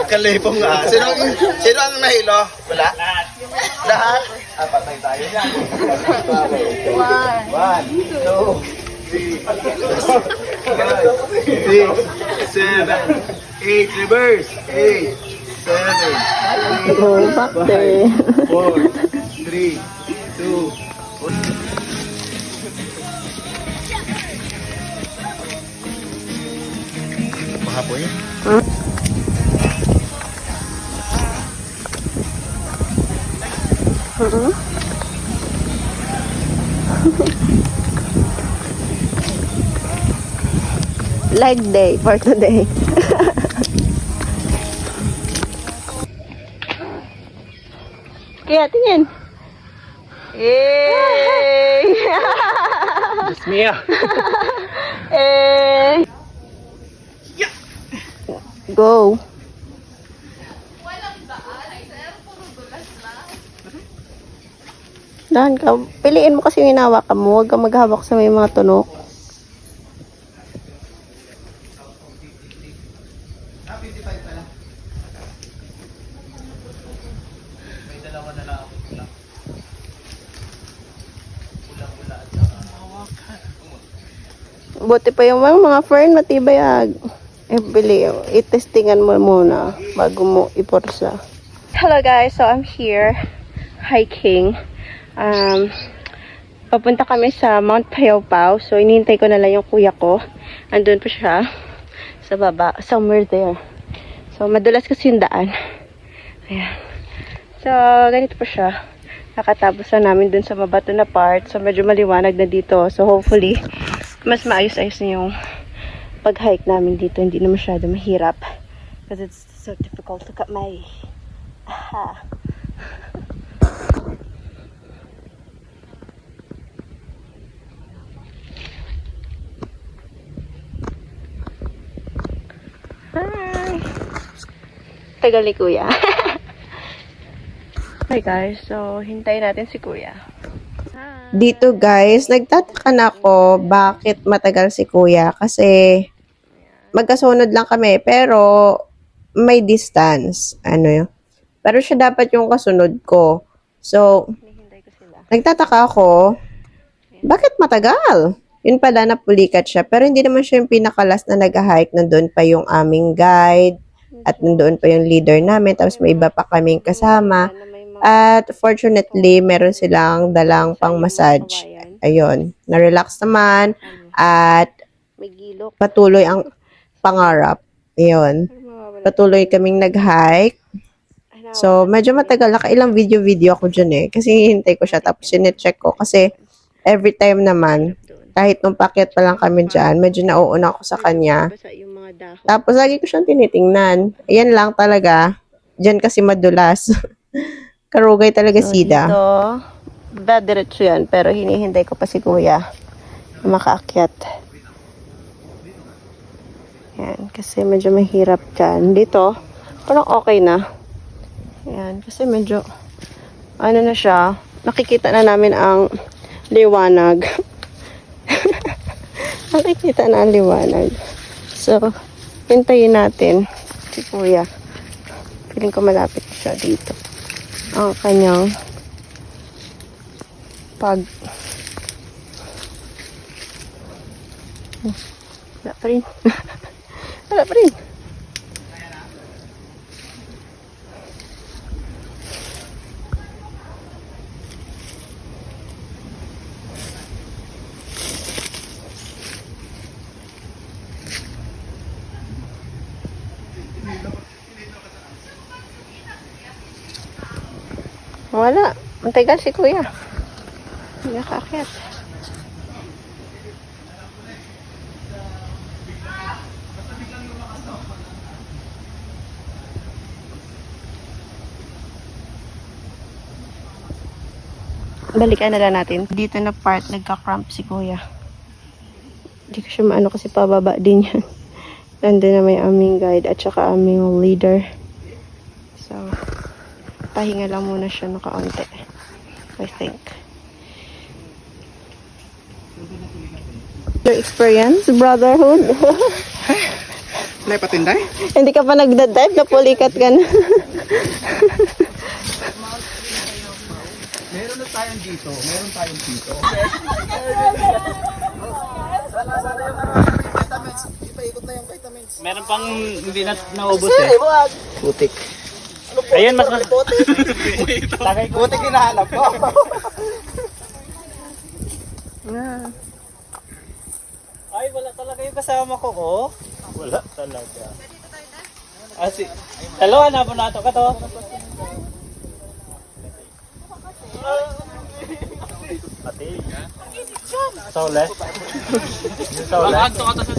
Kalipong nga. Sino ang nahilo? Wala? Lahat? Patay tayo yan. 1, 2, 3, 4, 5, 6, 7, 8, reverse. 8, 7, 8, Go back there. 4, 3, 2, 1. Mahapon yun? Leg day for today. Kaya tingin. Yay! It's Mia. Eh. Go. Dahan ka. Piliin mo kasi yung hinawakan mo. Huwag kang maghawak sa may mga tunok. Buti pa yung mga fern, matibay ag. Bili, itestingan mo muna bago mo iporsa. Hello guys, so I'm here hiking. Papunta kami sa Mount Payopao. So inihintay ko na lang yung kuya ko. Andun pa siya sa baba, somewhere there. So madulas kasi yung daan. Ayan. So ganito pa siya. Nakatapos na namin dun sa mabato na part. So medyo maliwanag na dito. So hopefully mas maayos-ayos na yung pag-hike namin dito. Hindi na masyado mahirap. Because it's so difficult to cut my... Aha. Hi! Tagal ni kuya. Hi guys, so hintayin natin si kuya. Dito guys, nagtataka na ako bakit matagal si kuya kasi magkasunod lang kami pero may distance. Ano yun? Pero siya dapat yung kasunod ko. So, nagtataka ako, bakit matagal? Yun pala, napulikat siya. Pero hindi naman siya yung pinakalas na nag-hike. Nandun pa yung aming guide at nandoon pa yung leader namin. Tapos may iba pa kaming kasama. At fortunately, meron silang dalang pang massage. Ayun, na-relax naman at patuloy ang pangarap. Ayun, patuloy kaming nag-hike. So, medyo matagal. Nakailang video ako dyan eh. Kasi hihintay ko siya. Tapos sinecheck ko. Kasi every time naman, kahit nung packet pa lang kami dyan, medyo nauuna ako sa kanya. Tapos lagi ko siyang tinitingnan. Ayan lang talaga. Dyan kasi madulas. Karugay talaga so, sida. Dito, diretso yan. Pero hinihintay ko pa si kuya na makaakyat. Yan. Kasi medyo mahirap dyan. Dito, parang okay na. Yan. Kasi medyo, ano na siya, nakikita na namin ang liwanag. Nakikita na ang liwanag. So, hintayin natin si kuya. Feeling ko malapit siya dito. Ang kanyang wala pa rin. Wala pa rin. Wala. Mantagal si kuya. Hindi nakaakyat. Balikan na lang natin. Dito na part, nagka-cramp si kuya. Hindi ko siya maano kasi pababa din yan. Nandun na may aming guide at saka aming leader. So, pahinga lang muna siya nakaunti. I think. Your experience, brotherhood? Naipatinday? Hindi ka pa nagda-dive, napulikat ka na. Meron tayong dito. Ipaikot na yung vitamins. Meron pang hindi na naubos eh. Putik. Ayun, mas Putik hinahanap ko. Ay, wala talaga yung kasama ko, oh. Wala talaga. Dalawa na po nato ka to. Ate. Sole. Sole. Magto ka to sa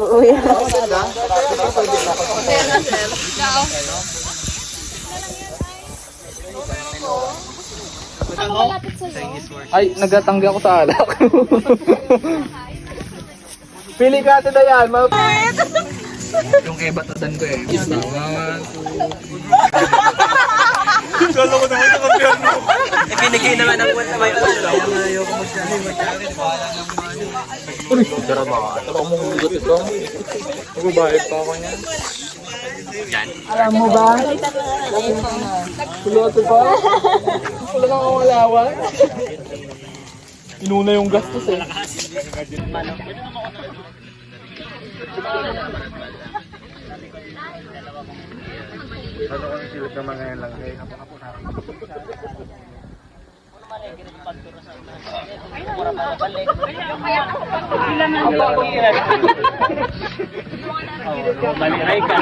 Uy. Ay, nagatanggi ako sa alak. Pili ka ito na yan. Yung kay batadan ko eh. Kala ko naman nakabiyan mo. Pinigay naman ang wala may Ayoko magsabi. Uy, tara ba? Tara mo hugot ito. Magbabayad pa ako niyan. Alam mo ba? Kuloto pa? Wala kang kamalawan. Inuna yung gastos eh. Ano kung silip naman ngayon lang eh. Baliray ka.